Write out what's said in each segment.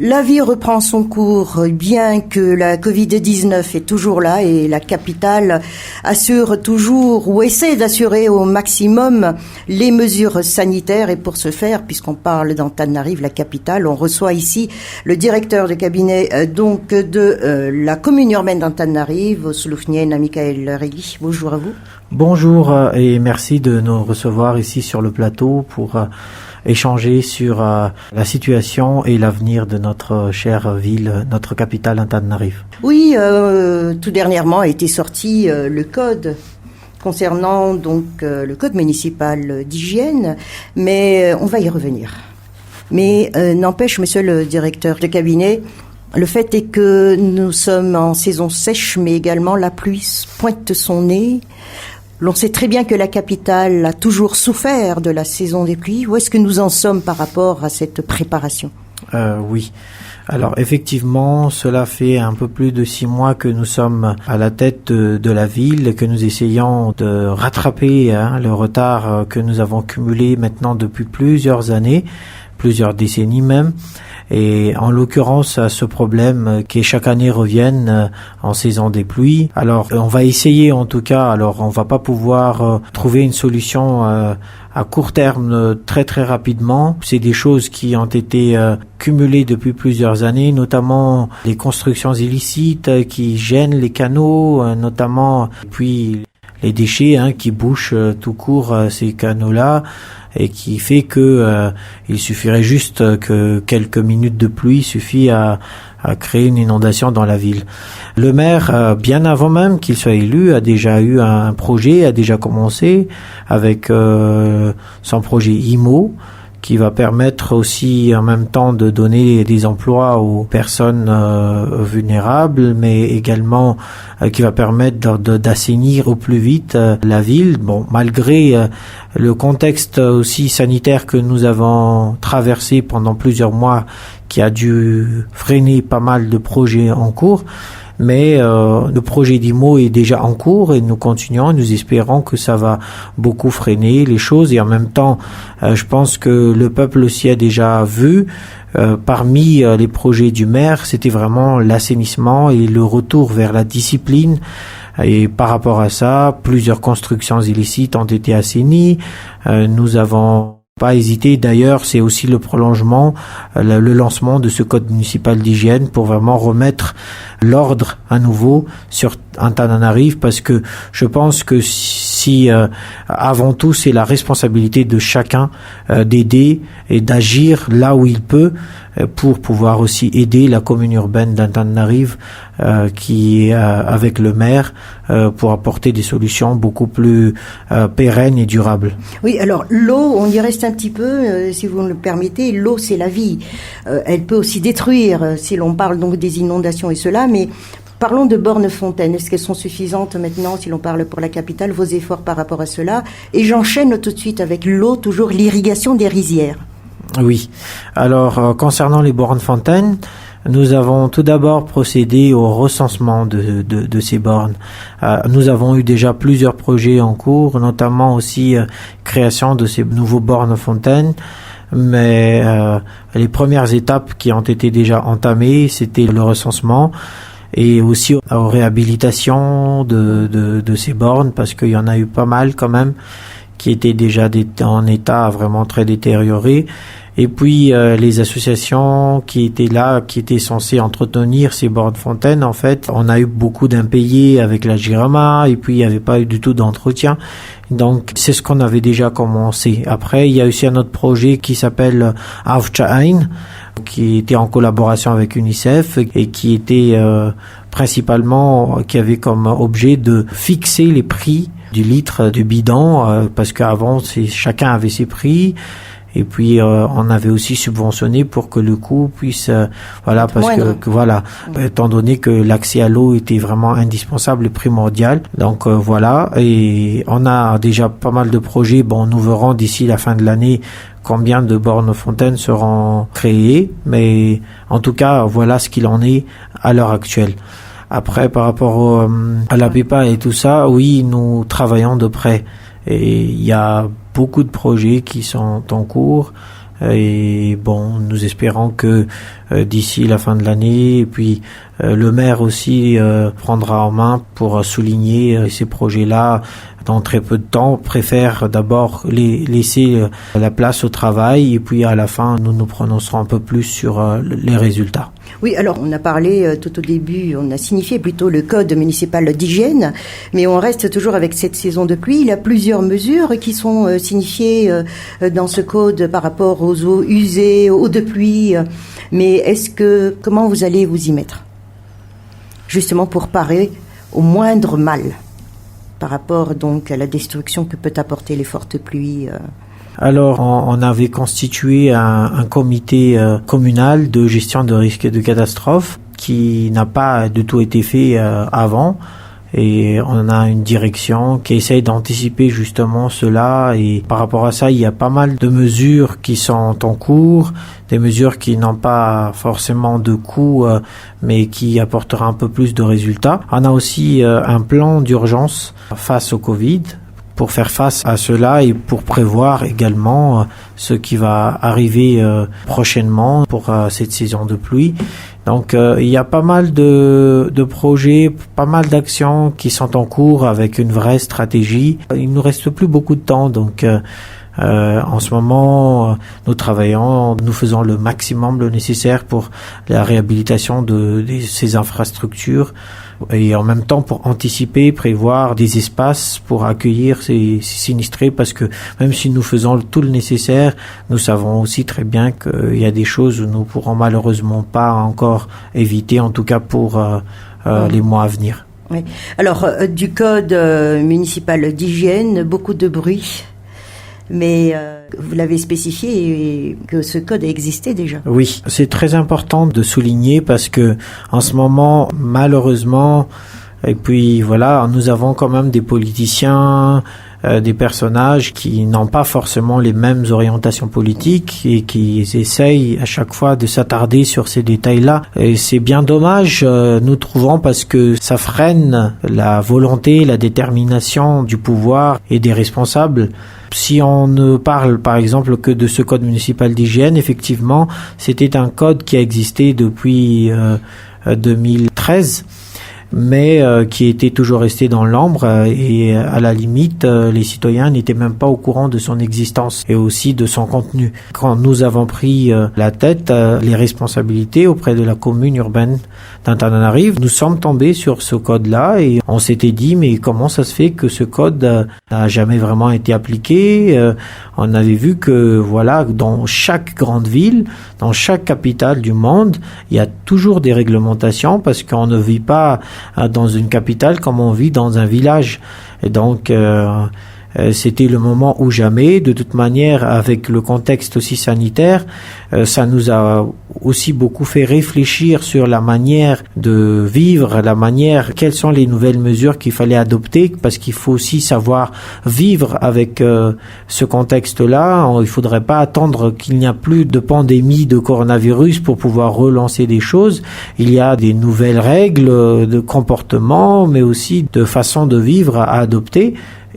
La vie reprend son cours, bien que la Covid-19 est toujours là et la capitale assure toujours ou essaie d'assurer au maximum les mesures sanitaires. Et pour ce faire, puisqu'on parle d'Antananarive, la capitale, on reçoit ici le directeur de cabinet de la commune urbaine d'Antananarive, Osloufnienne, Michael Régui. Bonjour à vous. Bonjour et merci de nous recevoir ici sur le plateau pour échanger sur la situation et l'avenir de notre chère ville, notre capitale Antananarive. Oui, tout dernièrement a été sorti le code concernant le code municipal d'hygiène, mais on va y revenir. Mais n'empêche, monsieur le directeur de cabinet, le fait est que nous sommes en saison sèche, mais également la pluie pointe son nez. L'on sait très bien que la capitale a toujours souffert de la saison des pluies. Où est-ce que nous en sommes par rapport à cette préparation ? Oui. Alors effectivement, cela fait un peu plus de 6 mois que nous sommes à la tête de la ville et que nous essayons de rattraper le retard que nous avons cumulé maintenant depuis plusieurs années, plusieurs décennies même. Et en l'occurrence, ce problème qui chaque année reviennent en saison des pluies. Alors, on va essayer en tout cas. Alors, on va pas pouvoir trouver une solution à court terme très très rapidement. C'est des choses qui ont été cumulées depuis plusieurs années, notamment les constructions illicites qui gênent les canaux, notamment puis les déchets qui bouchent tout court ces canaux-là. Et qui fait que il suffirait juste que quelques minutes de pluie suffit à créer une inondation dans la ville. Le maire, bien avant même qu'il soit élu, a déjà eu un projet, a déjà commencé avec son projet IMO, qui va permettre aussi en même temps de donner des emplois aux personnes vulnérables, mais également qui va permettre d'assainir au plus vite la ville. Bon, malgré le contexte aussi sanitaire que nous avons traversé pendant plusieurs mois, qui a dû freiner pas mal de projets en cours. Mais le projet d'IMO est déjà en cours et nous continuons, nous espérons que ça va beaucoup freiner les choses et en même temps, je pense que le peuple aussi a déjà vu, parmi les projets du maire, c'était vraiment l'assainissement et le retour vers la discipline. Et par rapport à ça, plusieurs constructions illicites ont été assainies. Nous avons pas hésité. D'ailleurs, c'est aussi le prolongement, le lancement de ce code municipal d'hygiène pour vraiment remettre l'ordre à nouveau sur Antananarive, parce que je pense que si avant tout c'est la responsabilité de chacun d'aider et d'agir là où il peut pour pouvoir aussi aider la commune urbaine d'Antananarive qui est avec le maire pour apporter des solutions beaucoup plus pérennes et durables. Oui, alors l'eau, on y reste un petit peu, si vous me le permettez. L'eau, c'est la vie. Elle peut aussi détruire, si l'on parle donc des inondations et cela, mais parlons de bornes-fontaines. Est-ce qu'elles sont suffisantes maintenant, si l'on parle pour la capitale, vos efforts par rapport à cela? Et j'enchaîne tout de suite avec l'eau, toujours l'irrigation des rizières. Oui. Alors, concernant les bornes-fontaines, nous avons tout d'abord procédé au recensement de ces bornes. Nous avons eu déjà plusieurs projets en cours, notamment aussi création de ces nouveaux bornes-fontaines. Mais les premières étapes qui ont été déjà entamées, c'était le recensement et aussi aux réhabilitations de ces bornes, parce qu'il y en a eu pas mal quand même qui étaient déjà en état vraiment très détérioré. Et puis les associations qui étaient là, qui étaient censées entretenir ces bornes-fontaines, en fait, on a eu beaucoup d'impayés avec la Jirama, et puis il n'y avait pas eu du tout d'entretien. Donc c'est ce qu'on avait déjà commencé. Après, il y a aussi un autre projet qui s'appelle Aufchain, qui était en collaboration avec UNICEF et qui était principalement, qui avait comme objet de fixer les prix du litre du bidon, parce qu'avant chacun avait ses prix. Et puis on avait aussi subventionné pour que le coût puisse parce que voilà, étant donné que l'accès à l'eau était vraiment indispensable et primordial. Donc voilà, et on a déjà pas mal de projets. Bon, nous verrons d'ici la fin de l'année combien de bornes-fontaines seront créées, mais en tout cas, voilà ce qu'il en est à l'heure actuelle. Après, par rapport à la PEPA et tout ça, oui, nous travaillons de près. Et il y a beaucoup de projets qui sont en cours. Et bon, nous espérons que d'ici la fin de l'année, et puis le maire aussi prendra en main pour souligner ces projets-là dans très peu de temps, préfère d'abord laisser la place au travail et puis à la fin, nous nous prononcerons un peu plus sur les résultats. Oui, alors on a parlé tout au début, on a signifié plutôt le code municipal d'hygiène, mais on reste toujours avec cette saison de pluie. Il y a plusieurs mesures qui sont signifiées dans ce code par rapport aux eaux usées, eaux de pluie. Mais comment vous allez vous y mettre? Justement pour parer au moindre mal par rapport donc à la destruction que peut apporter les fortes pluies. Alors, on avait constitué un comité communal de gestion de risques et de catastrophes qui n'a pas du tout été fait avant. Et on a une direction qui essaye d'anticiper justement cela. Et par rapport à ça, il y a pas mal de mesures qui sont en cours, des mesures qui n'ont pas forcément de coût, mais qui apporteront un peu plus de résultats. On a aussi un plan d'urgence face au Covid pour faire face à cela et pour prévoir également ce qui va arriver prochainement pour cette saison de pluie. Donc il y a pas mal de projets, pas mal d'actions qui sont en cours avec une vraie stratégie. Il nous reste plus beaucoup de temps, donc en ce moment nous travaillons, nous faisons le maximum, le nécessaire pour la réhabilitation de ces infrastructures et en même temps pour anticiper, prévoir des espaces pour accueillir ces sinistrés, parce que même si nous faisons tout le nécessaire, nous savons aussi très bien qu'il y a des choses où nous pourrons malheureusement pas encore éviter, en tout cas pour les mois à venir. Oui. Alors du code municipal d'hygiène, beaucoup de bruit. Mais vous l'avez spécifié que ce code existait déjà. Oui, c'est très important de souligner parce que en ce moment, malheureusement, et puis voilà, nous avons quand même des politiciens, des personnages qui n'ont pas forcément les mêmes orientations politiques et qui essayent à chaque fois de s'attarder sur ces détails-là. Et c'est bien dommage, nous trouvons, parce que ça freine la volonté, la détermination du pouvoir et des responsables. Si on ne parle par exemple que de ce code municipal d'hygiène, effectivement, c'était un code qui a existé depuis 2013. Mais qui était toujours resté dans l'ombre et à la limite les citoyens n'étaient même pas au courant de son existence et aussi de son contenu. Quand nous avons pris la tête, les responsabilités auprès de la commune urbaine d'Antananarive, nous sommes tombés sur ce code-là et on s'était dit mais comment ça se fait que ce code n'a jamais vraiment été appliqué? On avait vu que voilà, dans chaque grande ville, dans chaque capitale du monde, il y a toujours des réglementations parce qu'on ne vit pas dans une capitale comme on vit dans un village. Et donc c'était le moment ou jamais. De toute manière, avec le contexte aussi sanitaire, ça nous a aussi beaucoup fait réfléchir sur la manière de vivre, quelles sont les nouvelles mesures qu'il fallait adopter, parce qu'il faut aussi savoir vivre avec ce contexte-là. Il faudrait pas attendre qu'il n'y a plus de pandémie de coronavirus pour pouvoir relancer des choses. Il y a des nouvelles règles de comportement, mais aussi de façon de vivre à adopter.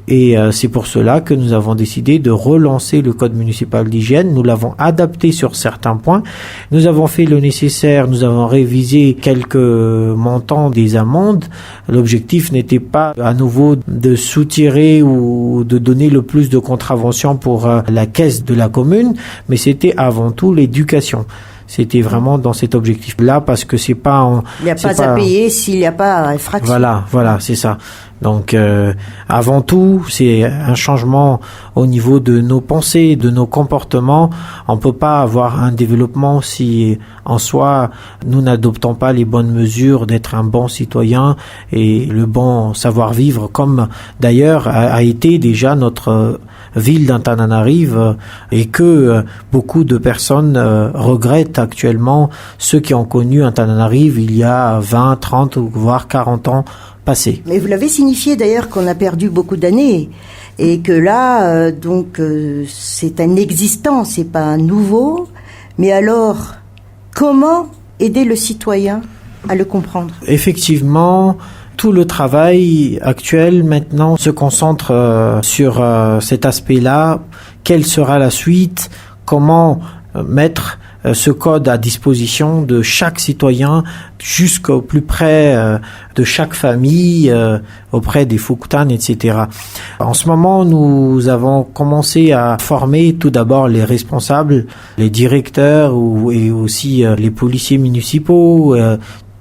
Et c'est pour cela que nous avons décidé de relancer le code municipal d'hygiène. Nous l'avons adapté sur certains points. Nous avons fait le nécessaire. Nous avons révisé quelques montants des amendes. L'objectif n'était pas à nouveau de soutirer ou de donner le plus de contraventions pour la caisse de la commune, mais c'était avant tout l'éducation. C'était vraiment dans cet objectif-là parce que c'est pas... Il n'y a pas à payer s'il n'y a pas infraction. Voilà, c'est ça. Donc, avant tout, c'est un changement au niveau de nos pensées, de nos comportements. On peut pas avoir un développement si, en soi, nous n'adoptons pas les bonnes mesures d'être un bon citoyen et le bon savoir-vivre, comme d'ailleurs a été déjà notre ville d'Antananarive et que beaucoup de personnes regrettent actuellement, ceux qui ont connu Antananarive il y a 20, 30 voire 40 ans passés. Mais vous l'avez signifié d'ailleurs qu'on a perdu beaucoup d'années et que là c'est un existant, c'est pas un nouveau. Mais alors comment aider le citoyen à le comprendre? Effectivement, tout le travail actuel maintenant se concentre sur cet aspect-là. Quelle sera la suite? comment mettre ce code à disposition de chaque citoyen jusqu'au plus près de chaque famille, auprès des Fuktan, etc. En ce moment, nous avons commencé à former tout d'abord les responsables, les directeurs et aussi les policiers municipaux,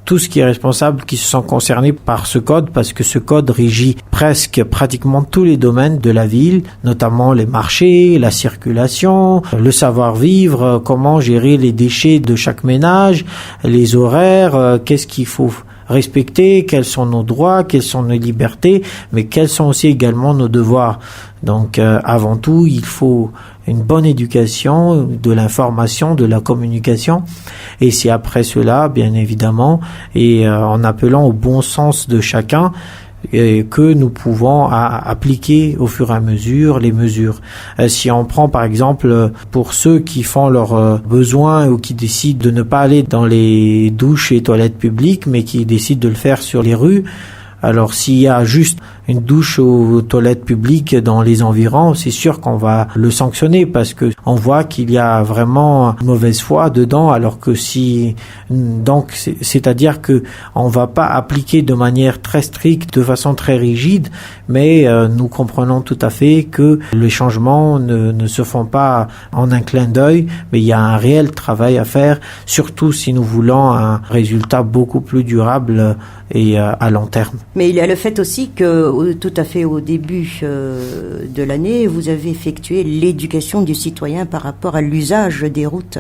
tout ce qui est responsable qui se sont concernés par ce code, parce que ce code régit pratiquement tous les domaines de la ville, notamment les marchés, la circulation, le savoir-vivre, comment gérer les déchets de chaque ménage, les horaires, qu'est-ce qu'il faut respecter, quels sont nos droits, quelles sont nos libertés, mais quels sont aussi également nos devoirs. Donc avant tout, il faut une bonne éducation, de l'information, de la communication, et c'est après cela, bien évidemment, et en appelant au bon sens de chacun, que nous pouvons appliquer au fur et à mesure les mesures. Si on prend par exemple pour ceux qui font leurs besoins ou qui décident de ne pas aller dans les douches et toilettes publiques, mais qui décident de le faire sur les rues, alors s'il y a juste une douche aux toilettes publiques dans les environs, c'est sûr qu'on va le sanctionner parce que on voit qu'il y a vraiment une mauvaise foi dedans, alors que donc c'est-à-dire que on va pas appliquer de manière très stricte, de façon très rigide, mais nous comprenons tout à fait que les changements ne se font pas en un clin d'œil, mais il y a un réel travail à faire, surtout si nous voulons un résultat beaucoup plus durable et à long terme. Mais il y a le fait aussi que tout à fait au début de l'année, vous avez effectué l'éducation du citoyen par rapport à l'usage des routes,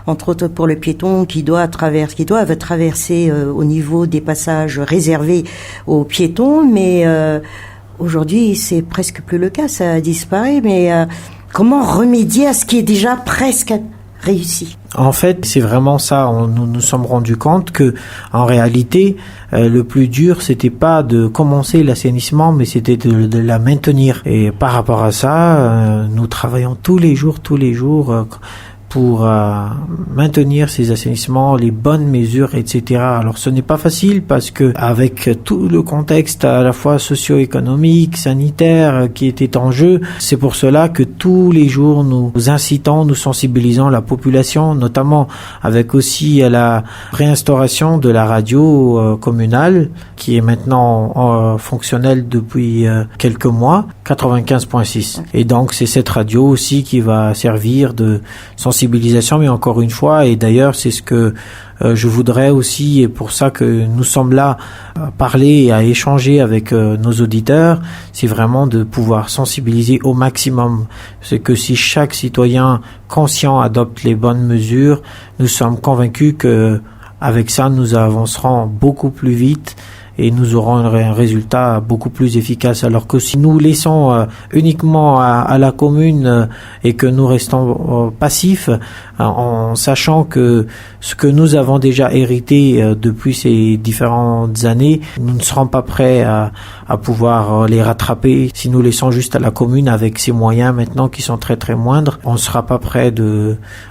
entre autres pour le piéton qui doivent traverser au niveau des passages réservés aux piétons, mais aujourd'hui c'est presque plus le cas, ça disparaît, mais comment remédier à ce qui est déjà presque réussi? En fait, c'est vraiment ça. Nous nous sommes rendus compte que, en réalité, le plus dur, c'était pas de commencer l'assainissement, mais c'était de la maintenir. Et par rapport à ça, nous travaillons tous les jours, pour maintenir ces assainissements, les bonnes mesures, etc. Alors ce n'est pas facile parce que avec tout le contexte à la fois socio-économique, sanitaire qui était en jeu, c'est pour cela que tous les jours nous incitons, nous sensibilisons la population, notamment avec aussi la réinstauration de la radio communale qui est maintenant fonctionnelle depuis quelques mois, 95.6. Et donc c'est cette radio aussi qui va servir de sensibilisation, mais encore une fois, et d'ailleurs c'est ce que je voudrais aussi, et pour ça que nous sommes là à parler et à échanger avec nos auditeurs, c'est vraiment de pouvoir sensibiliser au maximum. C'est que si chaque citoyen conscient adopte les bonnes mesures, nous sommes convaincus que avec ça nous avancerons beaucoup plus vite et nous aurons un résultat beaucoup plus efficace. Alors que si nous laissons uniquement à la commune et que nous restons passifs, en sachant que ce que nous avons déjà hérité depuis ces différentes années, nous ne serons pas prêts à pouvoir les rattraper. Si nous laissons juste à la commune avec ses moyens maintenant qui sont très très moindres, on ne sera pas prêt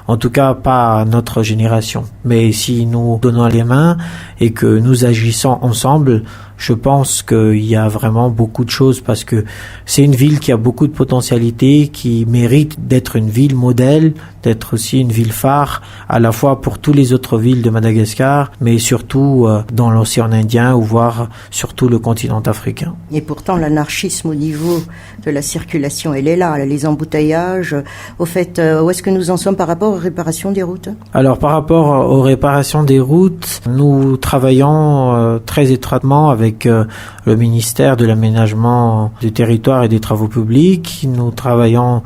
en tout cas pas à notre génération. Mais si nous donnons les mains et que nous agissons ensemble, je pense qu'il y a vraiment beaucoup de choses parce que c'est une ville qui a beaucoup de potentialités, qui mérite d'être une ville modèle, d'être aussi une ville phare, à la fois pour toutes les autres villes de Madagascar, mais surtout dans l'océan Indien ou voire surtout le continent africain. Et pourtant l'anarchisme au niveau de la circulation, elle est là, les embouteillages. Au fait, où est-ce que nous en sommes par rapport aux réparations des routes? Alors par rapport aux réparations des routes, nous travaillons très étroitement avec le ministère de l'aménagement du territoire et des travaux publics. Nous travaillons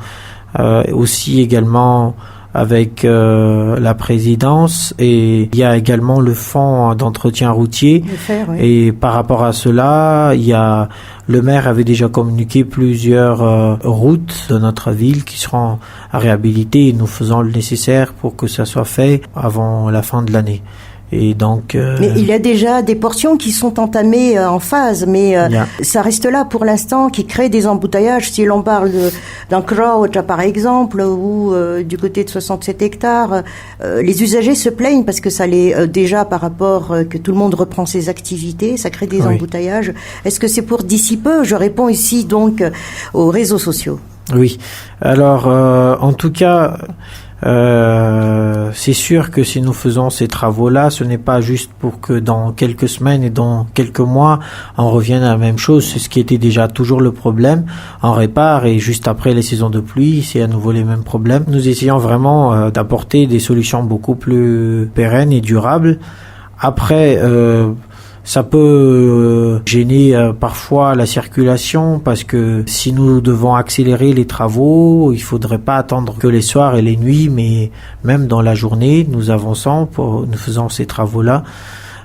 aussi également avec la présidence, et il y a également le fonds d'entretien routier. Oui. Et par rapport à cela, le maire avait déjà communiqué plusieurs routes de notre ville qui seront réhabilitées, et nous faisons le nécessaire pour que ça soit fait avant la fin de l'année. Et donc, mais il y a déjà des portions qui sont entamées en phase, mais ça reste là pour l'instant, qui crée des embouteillages. Si l'on parle d'un Crouch, par exemple, ou du côté de 67 hectares, les usagers se plaignent parce que ça les déjà par rapport que tout le monde reprend ses activités, ça crée des embouteillages. Est-ce que c'est pour d'ici peu? Je réponds ici donc aux réseaux sociaux. Oui. Alors, en tout cas, c'est sûr que si nous faisons ces travaux-là, ce n'est pas juste pour que dans quelques semaines et dans quelques mois, on revienne à la même chose. C'est ce qui était déjà toujours le problème. On répare et juste après les saisons de pluie, c'est à nouveau les mêmes problèmes. Nous essayons vraiment d'apporter des solutions beaucoup plus pérennes et durables. Après, ça peut gêner parfois la circulation parce que si nous devons accélérer les travaux, il faudrait pas attendre que les soirs et les nuits, mais même dans la journée, nous avançons, nous faisons ces travaux-là.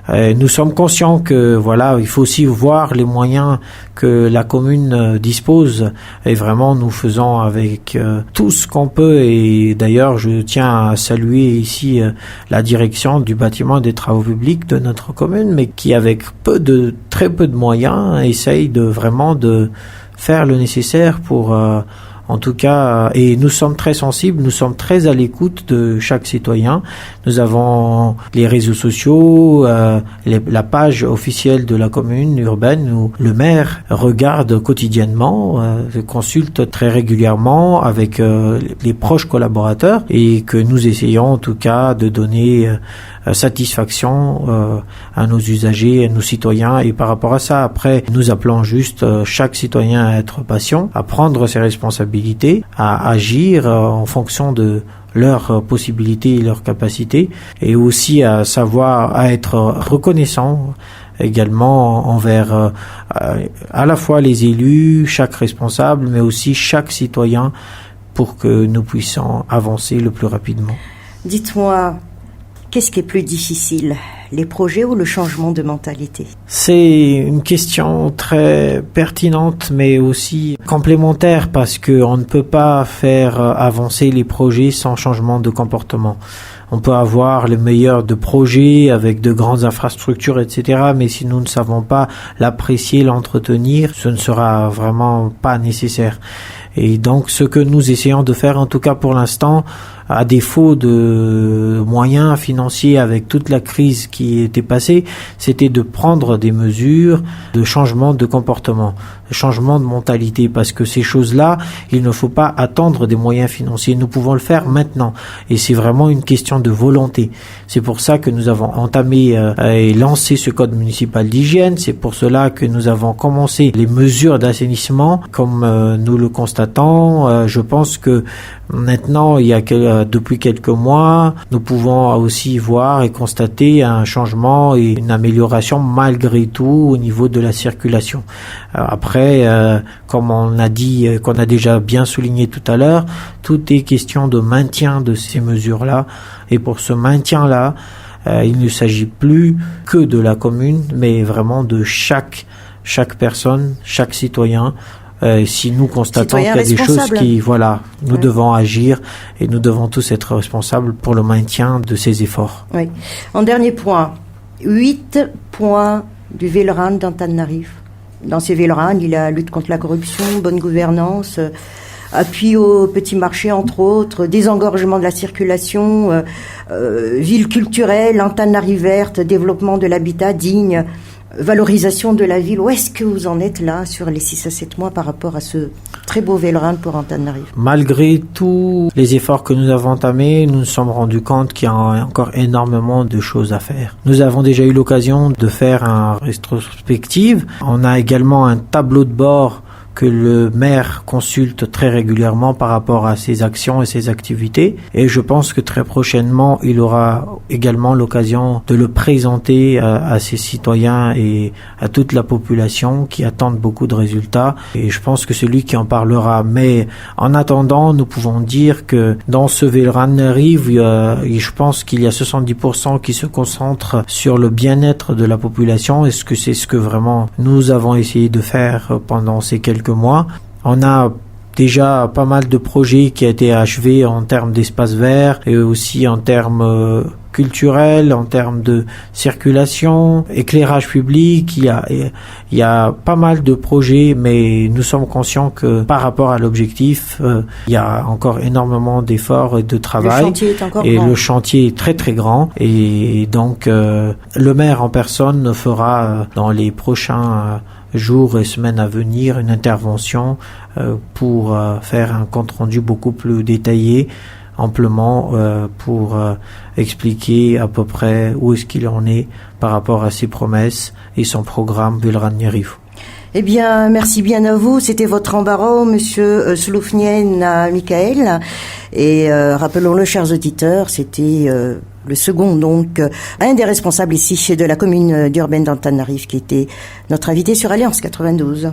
Nous sommes conscients que voilà, il faut aussi voir les moyens que la commune dispose et vraiment nous faisons avec tout ce qu'on peut et d'ailleurs je tiens à saluer ici la direction du bâtiment des travaux publics de notre commune mais qui avec très peu de moyens essaye de vraiment de faire le nécessaire pour en tout cas, et nous sommes très sensibles, nous sommes très à l'écoute de chaque citoyen. Nous avons les réseaux sociaux, la page officielle de la commune urbaine où le maire regarde quotidiennement, consulte très régulièrement avec les proches collaborateurs et que nous essayons en tout cas de donner satisfaction à nos usagers, à nos citoyens et par rapport à ça, après, nous appelons juste chaque citoyen à être patient, à prendre ses responsabilités, à agir en fonction de leurs possibilités et leurs capacités et aussi à savoir à être reconnaissant également envers à la fois les élus, chaque responsable mais aussi chaque citoyen pour que nous puissions avancer le plus rapidement. Dites-moi, qu'est-ce qui est plus difficile, les projets ou le changement de mentalité? C'est une question très pertinente, mais aussi complémentaire parce qu'on ne peut pas faire avancer les projets sans changement de comportement. On peut avoir le meilleur de projets avec de grandes infrastructures, etc. Mais si nous ne savons pas l'apprécier, l'entretenir, ce ne sera vraiment pas nécessaire. Et donc, ce que nous essayons de faire, en tout cas pour l'instant, à défaut de moyens financiers avec toute la crise qui était passée, c'était de prendre des mesures de changement de comportement, de changement de mentalité, parce que ces choses-là, il ne faut pas attendre des moyens financiers. Nous pouvons le faire maintenant, et c'est vraiment une question de volonté. C'est pour ça que nous avons entamé et lancé ce code municipal d'hygiène. C'est pour cela que nous avons commencé les mesures d'assainissement, comme nous le constatons. Je pense que maintenant, il y a depuis quelques mois, nous pouvons aussi voir et constater un changement et une amélioration malgré tout au niveau de la circulation. Après, comme on a dit, qu'on a déjà bien souligné tout à l'heure, tout est question de maintien de ces mesures-là. Et pour ce maintien-là, il ne s'agit plus que de la commune, mais vraiment de chaque personne, chaque citoyen. Si nous constatons qu'il y a des choses qui, nous devons agir et nous devons tous être responsables pour le maintien de ces efforts. Oui. En dernier point, 8 points du Véloran d'Antananarive. Dans ces Véloran, il y a lutte contre la corruption, bonne gouvernance, appui au petit marché, entre autres, désengorgement de la circulation, ville culturelle, Antananarive verte, développement de l'habitat digne, valorisation de la ville. Où est-ce que vous en êtes là sur les 6 à 7 mois par rapport à ce très beau Véloran pour Antananarive? Malgré tous les efforts que nous avons entamés, nous nous sommes rendus compte qu'il y a encore énormément de choses à faire. Nous avons déjà eu l'occasion de faire une rétrospective. On a également un tableau de bord que le maire consulte très régulièrement par rapport à ses actions et ses activités. Et je pense que très prochainement, il aura également l'occasion de le présenter à ses citoyens et à toute la population qui attendent beaucoup de résultats. Et je pense que c'est lui qui en parlera. Mais en attendant, nous pouvons dire que dans ce Véloran-Rive, je pense qu'il y a 70% qui se concentrent sur le bien-être de la population. Est-ce que c'est ce que vraiment nous avons essayé de faire pendant ces quelques mois? On a déjà pas mal de projets qui ont été achevés en termes d'espace vert et aussi en termes culturels, en termes de circulation, éclairage public. Il y a pas mal de projets, mais nous sommes conscients que par rapport à l'objectif, il y a encore énormément d'efforts et de travail. Le chantier est encore grand. Le chantier est très très grand. Et donc le maire en personne fera dans les prochains jours et semaines à venir une intervention pour faire un compte-rendu beaucoup plus détaillé, amplement pour expliquer à peu près où est-ce qu'il en est par rapport à ses promesses et son programme Bulran Yarif. Eh bien, merci bien à vous. C'était votre embarras, Monsieur Sloufnien Michael. Et rappelons-le, chers auditeurs, c'était le second, donc, un des responsables ici de la commune d'Urbaine d'Antananarive qui était notre invité sur Alliance 92.